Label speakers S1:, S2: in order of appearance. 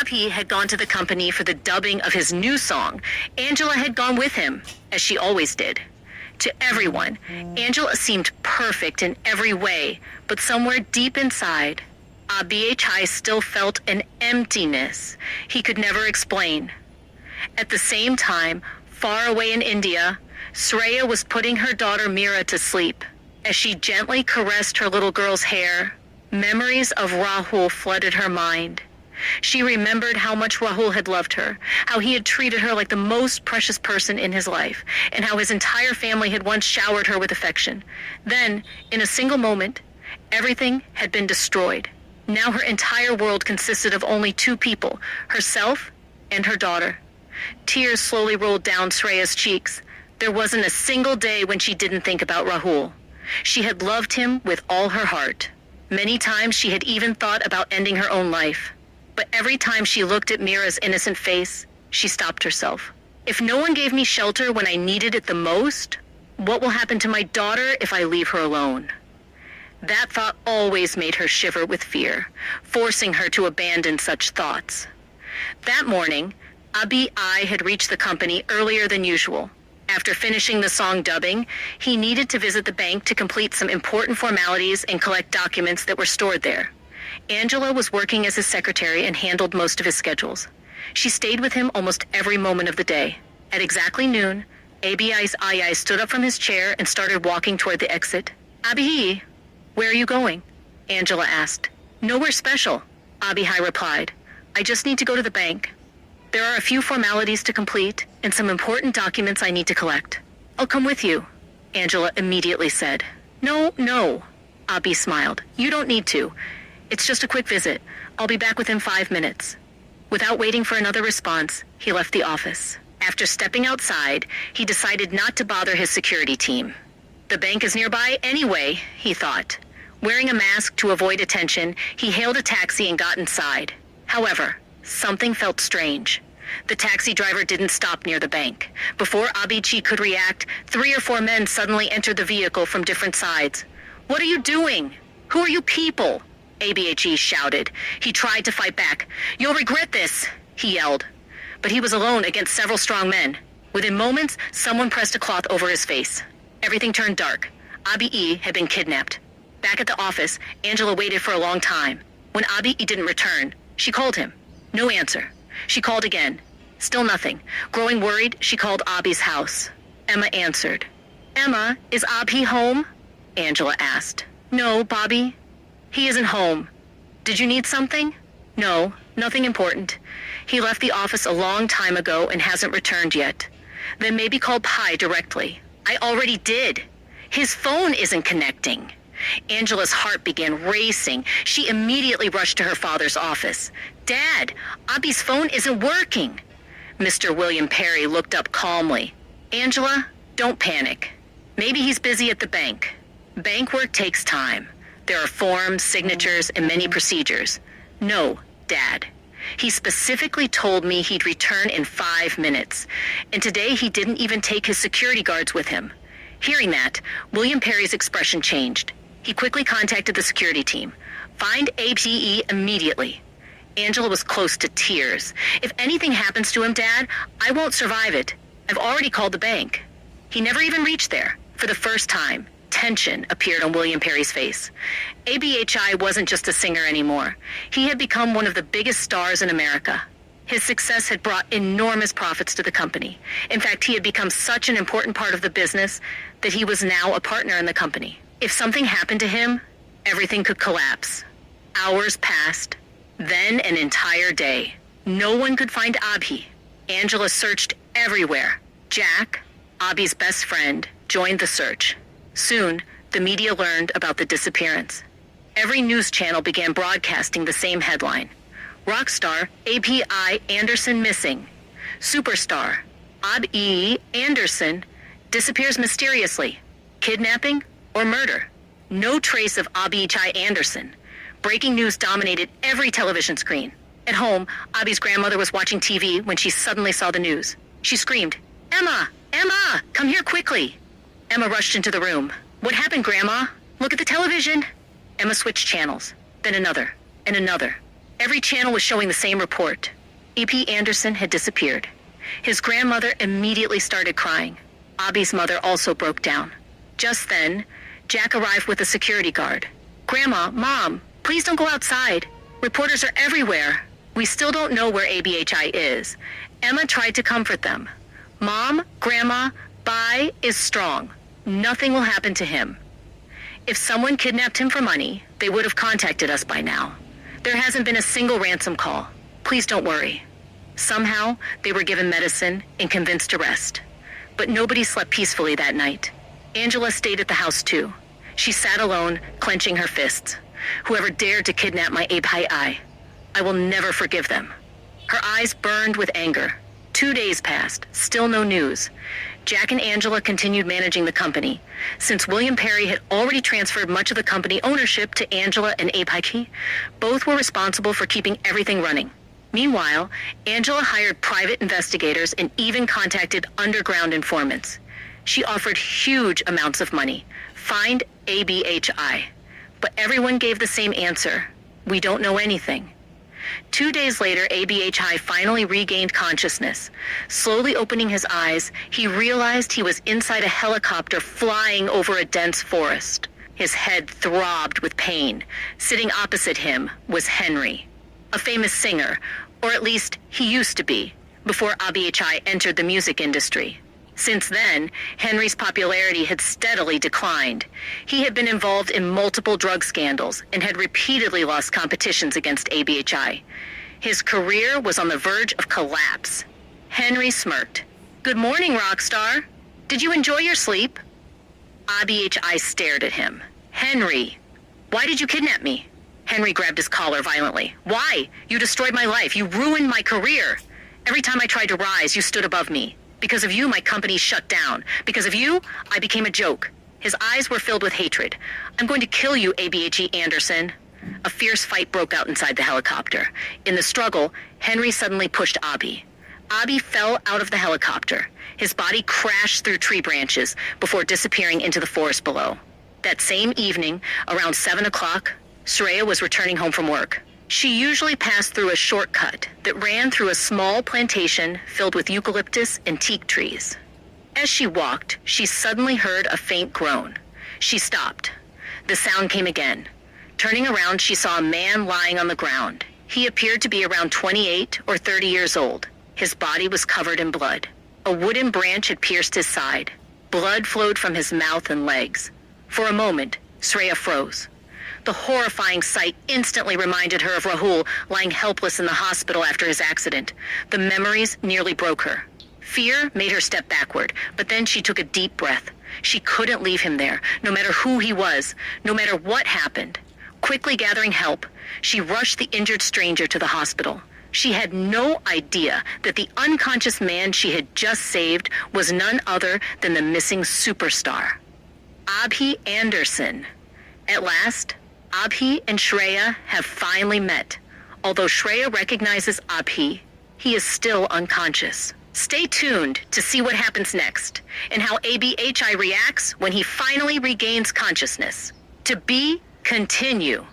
S1: Abhi had gone to the company for the dubbing of his new song, Angela had gone with him, as she always did. To everyone, Angela seemed perfect in every way, but somewhere deep inside, Abhi still felt an emptiness he could never explain. At the same time, far away in India, Shreya was putting her daughter Meera to sleep. As she gently caressed her little girl's hair, memories of Rahul flooded her mind. She remembered how much Rahul had loved her, how he had treated her like the most precious person in his life, and how his entire family had once showered her with affection. Then, in a single moment, everything had been destroyed. Now her entire world consisted of only two people, herself and her daughter. Tears slowly rolled down Shreya's cheeks. There wasn't a single day when she didn't think about Rahul. She had loved him with all her heart. Many times she had even thought about ending her own life. But every time she looked at Meera's innocent face, she stopped herself. If no one gave me shelter when I needed it the most, what will happen to my daughter if I leave her alone? That thought always made her shiver with fear, forcing her to abandon such thoughts. That morning, Abhi had reached the company earlier than usual. After finishing the song dubbing, he needed to visit the bank to complete some important formalities and collect documents that were stored there. Angela was working as his secretary and handled most of his schedules. She stayed with him almost every moment of the day. At exactly noon, Abhi's stood up from his chair and started walking toward the exit. Abhi, where are you going? Angela asked. Nowhere special, Abhi replied. I just need to go to the bank. There are a few formalities to complete and some important documents I need to collect. I'll come with you, Angela immediately said. No, Abhi smiled. You don't need to. It's just a quick visit. I'll be back within 5 minutes. Without waiting for another response, he left the office. After stepping outside, he decided not to bother his security team. The bank is nearby anyway, he thought. Wearing a mask to avoid attention, he hailed a taxi and got inside. However, something felt strange. The taxi driver didn't stop near the bank. Before Abhi could react, 3 or 4 men suddenly entered the vehicle from different sides. What are you doing? Who are you people? Abhi shouted. He tried to fight back. You'll regret this, he yelled. But he was alone against several strong men. Within moments, someone pressed a cloth over his face. Everything turned dark. Abhi had been kidnapped. Back at the office, Angela waited for a long time. When Abhi didn't return, she called him. No answer. She called again. Still nothing. Growing worried, she called Abhi's house. Emma answered. Emma, is Abhi home? Angela asked. No, Bobby. He isn't home. Did you need something? No, nothing important. He left the office a long time ago and hasn't returned yet. Then maybe call Pi directly. I already did. His phone isn't connecting. Angela's heart began racing. She immediately rushed to her father's office. Dad, Abhi's phone isn't working. Mr. William Perry looked up calmly. Angela, don't panic. Maybe he's busy at the bank. Bank work takes time. There are forms, signatures, and many procedures. No, Dad. He specifically told me he'd return in 5 minutes. And today he didn't even take his security guards with him. Hearing that, William Perry's expression changed. He quickly contacted the security team. Find Abhi immediately. Angela was close to tears. If anything happens to him, Dad, I won't survive it. I've already called the bank. He never even reached there. For the first time, tension appeared on William Perry's face. Abhi wasn't just a singer anymore. He had become one of the biggest stars in America. His success had brought enormous profits to the company. In fact, he had become such an important part of the business that he was now a partner in the company. If something happened to him, everything could collapse. Hours passed, then an entire day. No one could find Abhi. Angela searched everywhere. Jack, Abhi's best friend, joined the search. Soon, the media learned about the disappearance. Every news channel began broadcasting the same headline. Rock star Abhi Anderson missing. Superstar Abhi Anderson disappears mysteriously. Kidnapping or murder. No trace of Abhi Anderson. Breaking news dominated every television screen. At home, Abhi's grandmother was watching TV when she suddenly saw the news. She screamed, Emma! Emma! Come here quickly! Emma rushed into the room. What happened, Grandma? Look at the television! Emma switched channels, then another, and another. Every channel was showing the same report. A.P. Anderson had disappeared. His grandmother immediately started crying. Abhi's mother also broke down. Just then, Jack arrived with a security guard. "Grandma, Mom, please don't go outside. Reporters are everywhere. We still don't know where ABHI is." Emma tried to comfort them. "Mom, Grandma, Bai is strong. Nothing will happen to him. If someone kidnapped him for money, they would have contacted us by now. There hasn't been a single ransom call. Please don't worry." Somehow, they were given medicine and convinced to rest. But nobody slept peacefully that night. Angela stayed at the house too. She sat alone, clenching her fists. "Whoever dared to kidnap my ABHI, I will never forgive them." Her eyes burned with anger. 2 days passed, still no news. Jack and Angela continued managing the company. Since William Perry had already transferred much of the company ownership to Angela and ABHI, both were responsible for keeping everything running. Meanwhile, Angela hired private investigators and even contacted underground informants. She offered huge amounts of money. Find ABHI. But everyone gave the same answer. "We don't know anything." 2 days later, ABHI finally regained consciousness. Slowly opening his eyes, he realized he was inside a helicopter flying over a dense forest. His head throbbed with pain. Sitting opposite him was Henry, a famous singer, or at least he used to be, before ABHI entered the music industry. Since then, Henry's popularity had steadily declined. He had been involved in multiple drug scandals and had repeatedly lost competitions against ABHI. His career was on the verge of collapse. Henry smirked. "Good morning, rock star. Did you enjoy your sleep?" ABHI stared at him. "Henry, why did you kidnap me?" Henry grabbed his collar violently. "Why? You destroyed my life. You ruined my career. Every time I tried to rise, you stood above me. Because of you, my company shut down. Because of you, I became a joke." His eyes were filled with hatred. "I'm going to kill you, ABHE Anderson." A fierce fight broke out inside the helicopter. In the struggle, Henry suddenly pushed Abhi. Abhi fell out of the helicopter. His body crashed through tree branches before disappearing into the forest below. That same evening, around 7 o'clock, Shreya was returning home from work. She usually passed through a shortcut that ran through a small plantation filled with eucalyptus and teak trees. As she walked, she suddenly heard a faint groan. She stopped. The sound came again. Turning around, she saw a man lying on the ground. He appeared to be around 28 or 30 years old. His body was covered in blood. A wooden branch had pierced his side. Blood flowed from his mouth and legs. For a moment, Shreya froze. The horrifying sight instantly reminded her of Rahul lying helpless in the hospital after his accident. The memories nearly broke her. Fear made her step backward, but then she took a deep breath. She couldn't leave him there, no matter who he was, no matter what happened. Quickly gathering help, she rushed the injured stranger to the hospital. She had no idea that the unconscious man she had just saved was none other than the missing superstar, Abhi Anderson. At last, Abhi and Shreya have finally met. Although Shreya recognizes Abhi, he is still unconscious. Stay tuned to see what happens next and how ABHI reacts when he finally regains consciousness. To be continue.